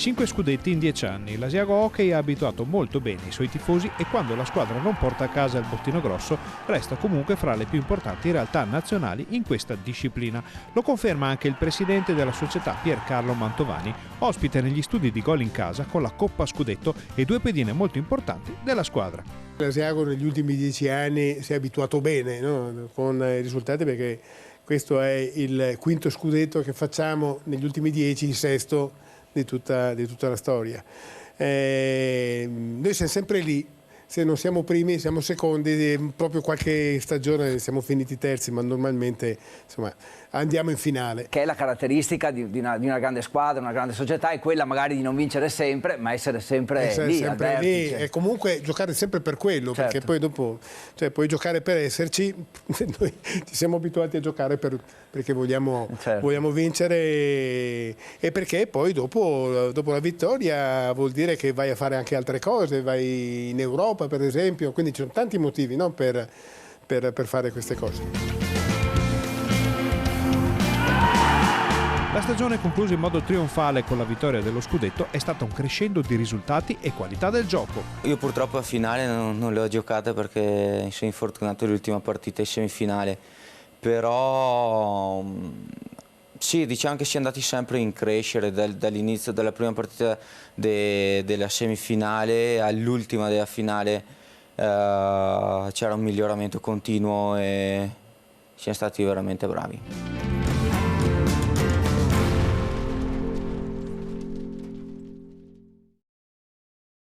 5 scudetti in 10 anni. L'Asiago Hockey ha abituato molto bene i suoi tifosi e quando la squadra non porta a casa il bottino grosso resta comunque fra le più importanti realtà nazionali in questa disciplina. Lo conferma anche il presidente della società Piercarlo Mantovani, ospite negli studi di Gol in Casa con la Coppa Scudetto e 2 pedine molto importanti della squadra. L'Asiago negli ultimi 10 anni si è abituato bene, no? Con i risultati, perché questo è il quinto scudetto che facciamo negli ultimi 10, il sesto di tutta la storia. Noi siamo sempre lì, se non siamo primi siamo secondi, proprio qualche stagione siamo finiti terzi, ma normalmente insomma, andiamo in finale. Che è la caratteristica di una grande squadra, una grande società, è quella magari di non vincere sempre, ma essere sempre lì, al vertice. E comunque giocare sempre per quello, certo. Perché poi dopo puoi giocare per esserci, noi ci siamo abituati a giocare perché vogliamo vincere e perché poi dopo la vittoria vuol dire che vai a fare anche altre cose, vai in Europa per esempio, quindi ci sono tanti motivi, no, per fare queste cose. La stagione conclusa in modo trionfale con la vittoria dello scudetto è stata un crescendo di risultati e qualità del gioco. Io purtroppo a finale non le ho giocate perché sono infortunato l'ultima partita in semifinale, però sì, diciamo che si è andati sempre in crescere dall'inizio della prima partita della semifinale all'ultima della finale. C'era un miglioramento continuo e siamo stati veramente bravi.